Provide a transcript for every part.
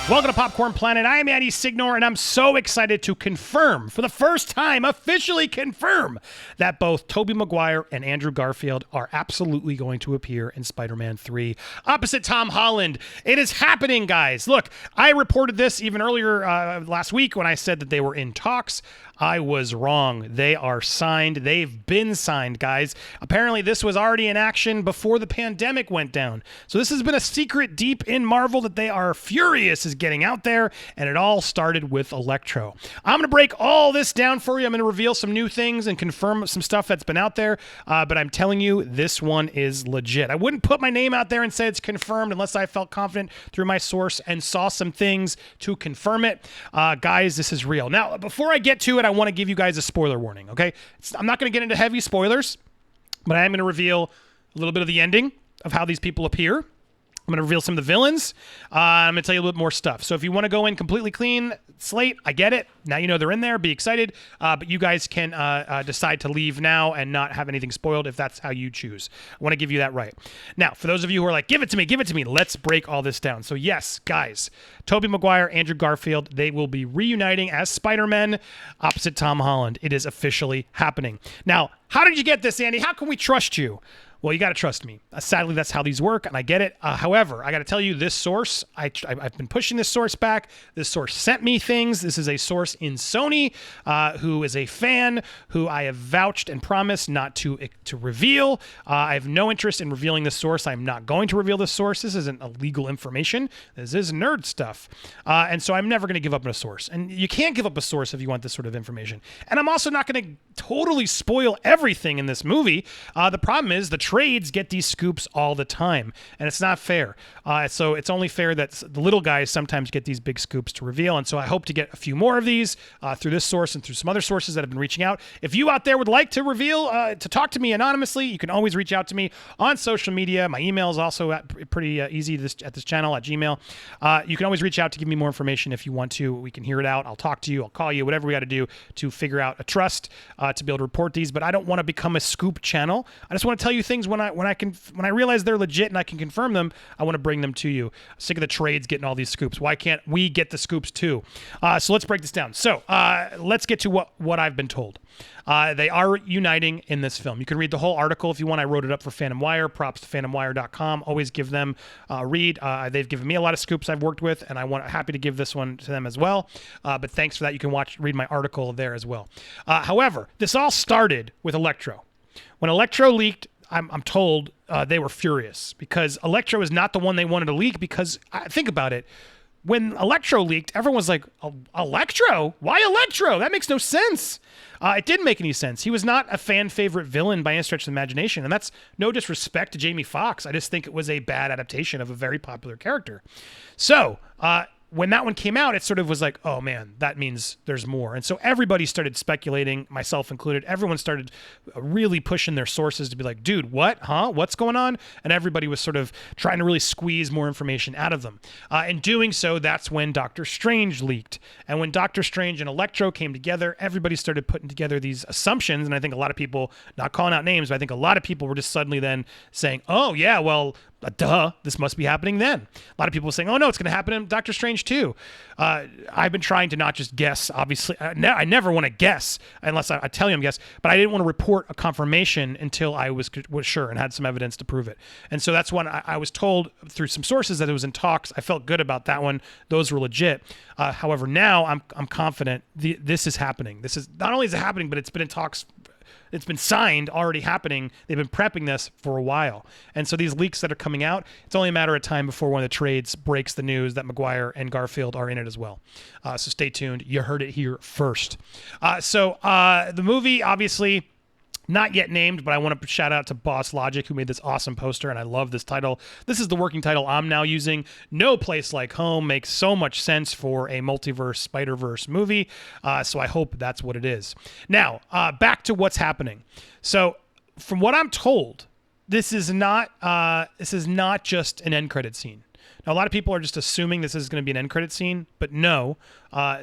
Welcome to Popcorn Planet. I am Andy Signor, and I'm so excited to confirm, for the first time, officially confirm, that both Tobey Maguire and Andrew Garfield are absolutely going to appear in Spider-Man 3 opposite Tom Holland. It is happening, guys. Look, I reported this even earlier last week when I said that they were in talks. I was wrong. They are signed. They've been signed, guys. Apparently, this was already in action before the pandemic went down. So this has been a secret deep in Marvel that they are furious is getting out there, and it all started with Electro. I'm going to break all this down for you. I'm going to reveal some new things and confirm some stuff that's been out there, but I'm telling you, this one is legit. I wouldn't put my name out there and say it's confirmed unless I felt confident through my source and saw some things to confirm it. Guys, this is real. Now, before I get to it, I want to give you guys a spoiler warning, okay? I'm not going to get into heavy spoilers, but I am going to reveal a little bit of the ending of how these people appear. I'm going to reveal some of the villains. I'm going to tell you a little bit more stuff. So if you want to go in completely clean slate, I get it. Now you know they're in there. Be excited. But you guys can decide to leave now and not have anything spoiled if that's how you choose. I want to give you that right. Now, for those of you who are like, give it to me, let's break all this down. So yes, guys, Tobey Maguire, Andrew Garfield, they will be reuniting as Spider-Man opposite Tom Holland. It is officially happening. Now, how did you get this, Andy? How can we trust you? Well, you got to trust me. Sadly, that's how these work, and I get it. However, I got to tell you, this source, I've been pushing this source back. This source sent me things. This is a source in Sony who is a fan, who I have vouched and promised not to reveal. I have no interest in revealing this source. I'm not going to reveal this source. This isn't illegal information. This is nerd stuff. And so I'm never going to give up on a source. And you can't give up a source if you want this sort of information. And I'm also not going to totally spoil everything in this movie. The problem is the trades get these scoops all the time, and it's not fair. So it's only fair that the little guys sometimes get these big scoops to reveal, and so I hope to get a few more of these through this source and through some other sources that have been reaching out. If you out there would like to reveal, to talk to me anonymously, you can always reach out to me on social media. My email is also pretty easy at this channel at Gmail. You can always reach out to give me more information if you want to. We can hear it out. I'll talk to you. I'll call you. Whatever we got to do to figure out a trust to be able to report these. But I don't want to become a scoop channel. I just want to tell you things when I realize they're legit and I can confirm them. I want to bring them to you. I'm sick of the trades getting all these scoops. Why can't we get the scoops too? So let's break this down. So let's get to what I've been told. They are uniting in this film. You can read the whole article if you want. I wrote it up for Phantom Wire. Props to phantomwire.com. Always give them a read. They've given me a lot of scoops I've worked with, and happy to give this one to them as well. But thanks for that. You can read my article there as well. However, this all started with Electro. When Electro leaked, I'm told they were furious because Electro is not the one they wanted to leak because, think about it, when Electro leaked, everyone was like, Electro? Why Electro? That makes no sense. It didn't make any sense. He was not a fan favorite villain by any stretch of the imagination, and that's no disrespect to Jamie Foxx. I just think it was a bad adaptation of a very popular character. So, when that one came out, it sort of was like, oh man, that means there's more. And so everybody started speculating, myself included. Everyone started really pushing their sources to be like, dude, what? Huh? What's going on? And everybody was sort of trying to really squeeze more information out of them. In doing so, that's when Doctor Strange leaked. And when Doctor Strange and Electro came together, everybody started putting together these assumptions. And I think a lot of people, not calling out names, but I think a lot of people were just suddenly then saying, oh yeah, well, duh, this must be happening then. A lot of people were saying, oh no, it's going to happen in Doctor Strange too. I've been trying to not just guess, obviously. I never want to guess unless I tell you I'm guess, but I didn't want to report a confirmation until I was sure and had some evidence to prove it. And so that's when I was told through some sources that it was in talks. I felt good about that one. Those were legit. However, now I'm confident this is happening. This is not only is it happening, but it's been in talks. It's been signed, already happening. They've been prepping this for a while. And so these leaks that are coming out, it's only a matter of time before one of the trades breaks the news that Maguire and Garfield are in it as well. So stay tuned. You heard it here first. So the movie, obviously, not yet named, but I want to shout out to Boss Logic, who made this awesome poster, and I love this title. This is the working title I'm now using. No Place Like Home makes so much sense for a multiverse, Spider-Verse movie, so I hope that's what it is. Now, back to what's happening. So, from what I'm told, this is not just an end credit scene. Now, a lot of people are just assuming this is going to be an end credit scene, but no,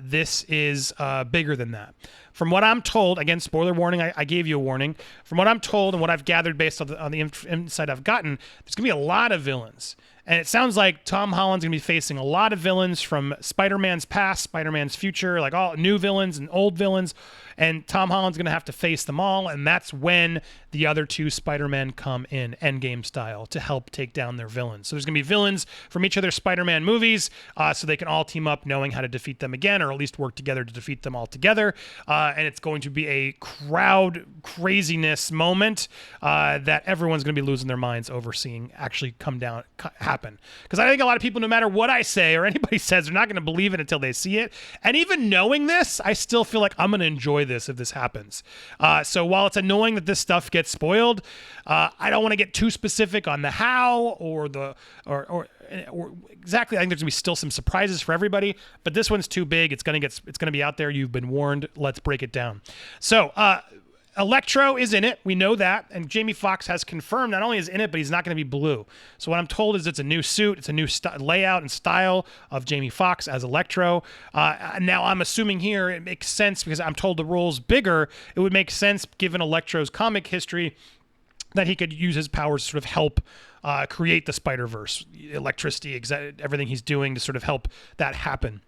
this is bigger than that. From what I'm told, again, spoiler warning, I gave you a warning. From what I'm told and what I've gathered based on the insight I've gotten, there's going to be a lot of villains. And it sounds like Tom Holland's going to be facing a lot of villains from Spider-Man's past, Spider-Man's future, like all new villains and old villains. And Tom Holland's going to have to face them all. And that's when the other two Spider-Men come in, Endgame style, to help take down their villains. So there's going to be villains from each of their Spider-Man movies, so they can all team up knowing how to defeat them again, or at least work together to defeat them all together. And it's going to be a crowd craziness moment that everyone's going to be losing their minds over seeing actually happen. Because I think a lot of people, no matter what I say or anybody says, they're not going to believe it until they see it. And even knowing this, I still feel like I'm going to enjoy this if this happens. So while it's annoying that this stuff gets spoiled, I don't want to get too specific on the how or exactly. I think there's gonna be still some surprises for everybody, but this one's too big. It's gonna be out there. You've been warned. Let's break it down. So Electro is in it. We know that. And Jamie Foxx has confirmed not only is in it, but he's not going to be blue. So what I'm told is it's a new suit. It's a new layout and style of Jamie Foxx as Electro. Now, I'm assuming here it makes sense because I'm told the role's bigger. It would make sense, given Electro's comic history, that he could use his powers to sort of help create the Spider-Verse, electricity, everything he's doing to sort of help that happen.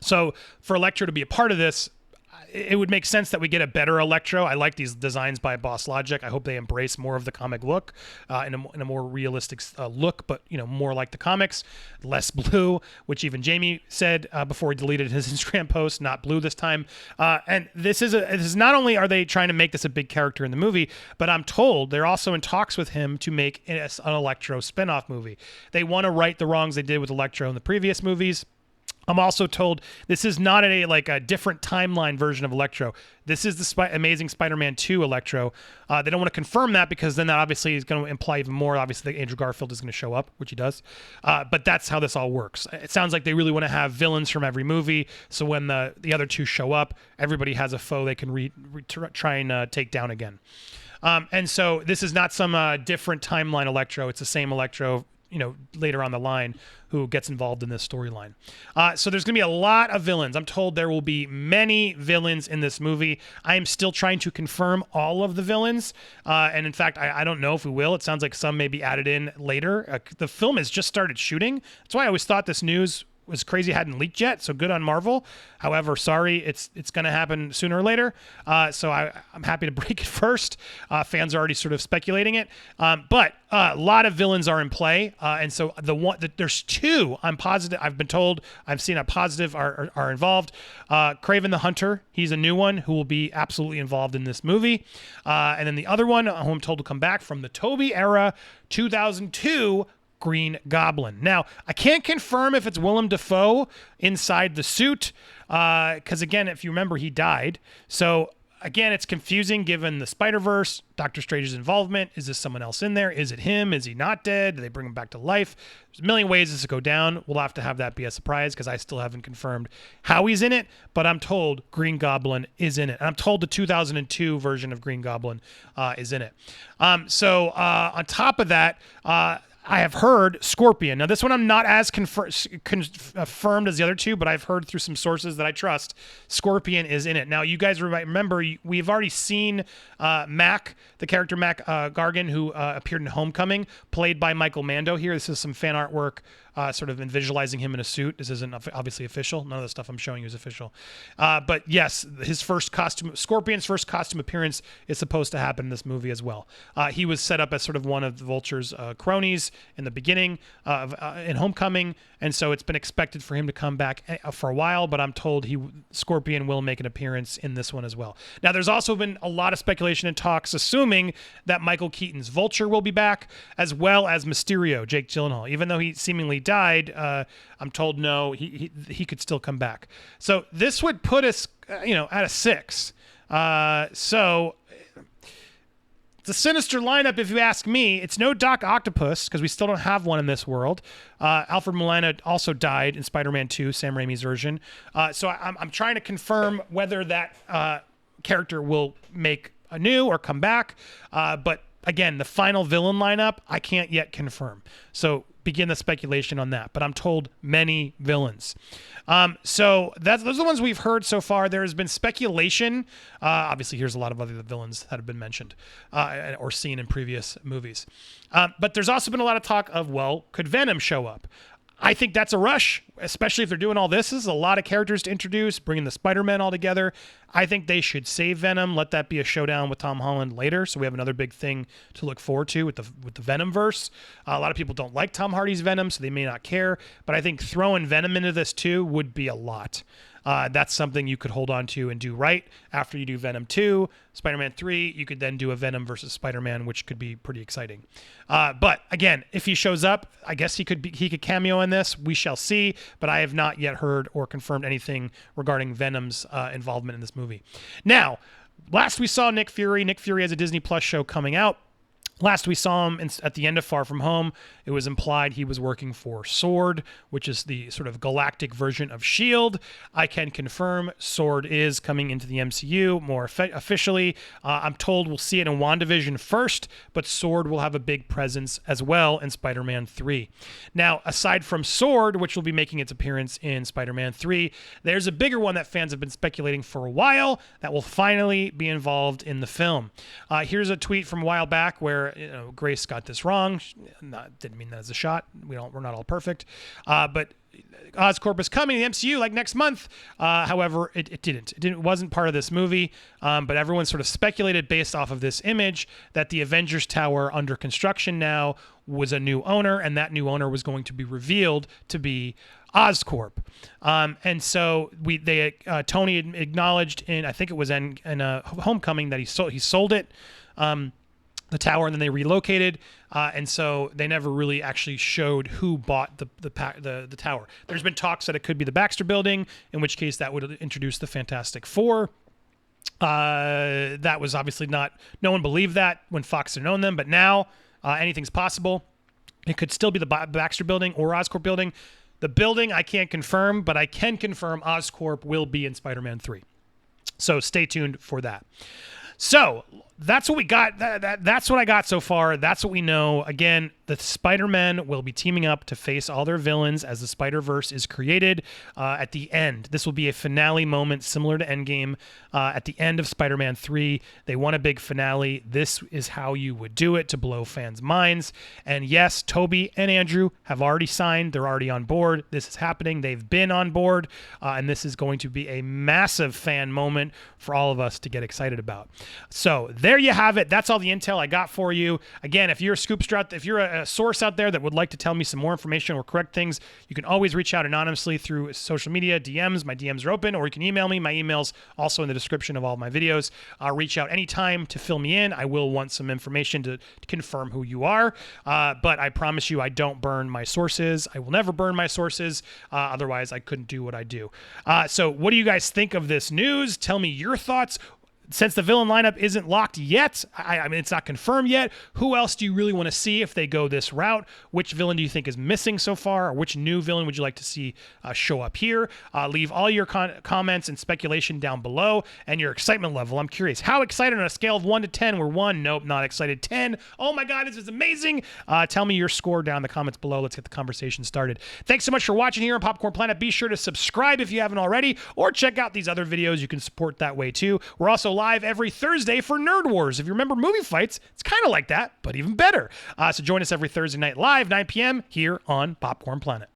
So for Electro to be a part of this, it would make sense that we get a better Electro. I like these designs by Boss Logic. I hope they embrace more of the comic look in a more realistic look, but more like the comics, less blue, which even Jamie said before he deleted his Instagram post, not blue this time. And this is not only are they trying to make this a big character in the movie, but I'm told they're also in talks with him to make an Electro spinoff movie. They want to right the wrongs they did with Electro in the previous movies. I'm also told this is not a different timeline version of Electro. This is the Amazing Spider-Man 2 Electro. They don't want to confirm that because then that obviously is going to imply even more. Obviously, that Andrew Garfield is going to show up, which he does. But that's how this all works. It sounds like they really want to have villains from every movie. So when the other two show up, everybody has a foe they can try and take down again. And so this is not some different timeline Electro. It's the same Electro, later on the line, who gets involved in this storyline. So there's going to be a lot of villains. I'm told there will be many villains in this movie. I am still trying to confirm all of the villains. And in fact, I don't know if we will. It sounds like some may be added in later. The film has just started shooting. That's why I always thought this news was crazy, hadn't leaked yet, so good on Marvel. However, sorry, it's going to happen sooner or later. So I'm happy to break it first. Fans are already sort of speculating it, but a lot of villains are in play, and so there's two. I'm positive. I've been told. I've seen a positive are involved. Kraven the Hunter, he's a new one who will be absolutely involved in this movie, and then the other one, who I'm told to come back from the Tobey era, 2002. Green Goblin. Now, I can't confirm if it's Willem Dafoe inside the suit, because again, if you remember, he died. So again, it's confusing given the Spider-Verse, Doctor Strange's involvement. Is this someone else in there? Is it him? Is he not dead? Do they bring him back to life? There's a million ways this could go down. We'll have to have that be a surprise because I still haven't confirmed how he's in it, but I'm told Green Goblin is in it. And I'm told the 2002 version of Green Goblin is in it. So on top of that, I have heard Scorpion. Now, this one I'm not as confirmed as the other two, but I've heard through some sources that I trust, Scorpion is in it. Now, you guys remember, we've already seen Mac, the character Mac Gargan, who appeared in Homecoming, played by Michael Mando here. This is some fan artwork sort of visualizing him in a suit. This isn't obviously official. None of the stuff I'm showing you is official. But yes, Scorpion's first costume appearance is supposed to happen in this movie as well. He was set up as sort of one of the Vulture's cronies in the beginning in Homecoming, and so it's been expected for him to come back for a while, but I'm told Scorpion will make an appearance in this one as well. Now, there's also been a lot of speculation and talks assuming that Michael Keaton's Vulture will be back, as well as Mysterio, Jake Gyllenhaal. Even though he seemingly died, I'm told no, he could still come back. So this would put us, at a 6. So it's a sinister lineup, if you ask me. It's no Doc Octopus, because we still don't have one in this world. Alfred Molina also died in Spider-Man 2, Sam Raimi's version. So I'm trying to confirm whether that character will make a new or come back. But again, the final villain lineup, I can't yet confirm. So begin the speculation on that. But I'm told many villains. So those are the ones we've heard so far. There has been speculation. Obviously, here's a lot of other villains that have been mentioned or seen in previous movies. But there's also been a lot of talk of, well, could Venom show up? I think that's a rush, especially if they're doing all this. This is a lot of characters to introduce, bringing the Spider-Man all together. I think they should save Venom, let that be a showdown with Tom Holland later, so we have another big thing to look forward to with the Venom-verse. A lot of people don't like Tom Hardy's Venom, so they may not care, but I think throwing Venom into this too would be a lot. That's something you could hold on to and do right. After you do Venom 2, Spider-Man 3, you could then do a Venom versus Spider-Man, which could be pretty exciting. But again, if he shows up, I guess he could cameo in this. We shall see, but I have not yet heard or confirmed anything regarding Venom's involvement in this movie. Now, last we saw Nick Fury. Nick Fury has a Disney Plus show coming out. Last we saw him at the end of Far From Home, it was implied he was working for SWORD, which is the sort of galactic version of S.H.I.E.L.D. I can confirm SWORD is coming into the MCU more officially. I'm told we'll see it in WandaVision first, but SWORD will have a big presence as well in Spider-Man 3. Now, aside from SWORD, which will be making its appearance in Spider-Man 3, there's a bigger one that fans have been speculating for a while that will finally be involved in the film. Here's a tweet from a while back where Grace got this wrong. Didn't mean that as a shot. We're not all perfect. But Oscorp is coming to the MCU like next month. However, it didn't. It wasn't part of this movie. But everyone sort of speculated based off of this image that the Avengers Tower under construction now was a new owner, and that new owner was going to be revealed to be Oscorp. And so Tony acknowledged in, I think it was in Homecoming, that he sold it. The tower, and then they relocated, and so they never really actually showed who bought the tower. There's been talks that it could be the Baxter Building, in which case that would introduce the Fantastic Four. That was obviously not. No one believed that when Foxx had known them, but now anything's possible. It could still be the Baxter Building or Oscorp Building. The building I can't confirm, but I can confirm Oscorp will be in Spider-Man 3. So stay tuned for that. So that's what we got. That's what I got so far. That's what we know. Again, the Spider-Men will be teaming up to face all their villains as the Spider-Verse is created at the end. This will be a finale moment similar to Endgame. At the end of Spider-Man 3, they want a big finale. This is how you would do it to blow fans' minds. And yes, Tobey and Andrew have already signed. They're already on board. This is happening. They've been on board. And this is going to be a massive fan moment for all of us to get excited about. So there you have it. That's all the intel I got for you. Again, if you're a scoopster, if you're a source out there that would like to tell me some more information or correct things, you can always reach out anonymously through social media, DMs. My DMs are open, or you can email me. My email's also in the description of all of my videos. Reach out anytime to fill me in. I will want some information to confirm who you are, but I promise you I don't burn my sources. I will never burn my sources. Otherwise, I couldn't do what I do. So what do you guys think of this news? Tell me your thoughts. Since the villain lineup isn't locked yet, I mean, it's not confirmed yet, who else do you really want to see if they go this route? Which villain do you think is missing so far? Or which new villain would you like to see show up here? Leave all your comments and speculation down below and your excitement level. I'm curious. How excited on a scale of 1 to 10? We're 1. Nope, not excited. 10. Oh my God, this is amazing. Tell me your score down in the comments below. Let's get the conversation started. Thanks so much for watching here on Popcorn Planet. Be sure to subscribe if you haven't already, or check out these other videos. You can support that way too. We're also live every Thursday for Nerd Wars. If you remember movie fights, it's kind of like that, but even better. So join us every Thursday night live, 9 p.m. here on Popcorn Planet.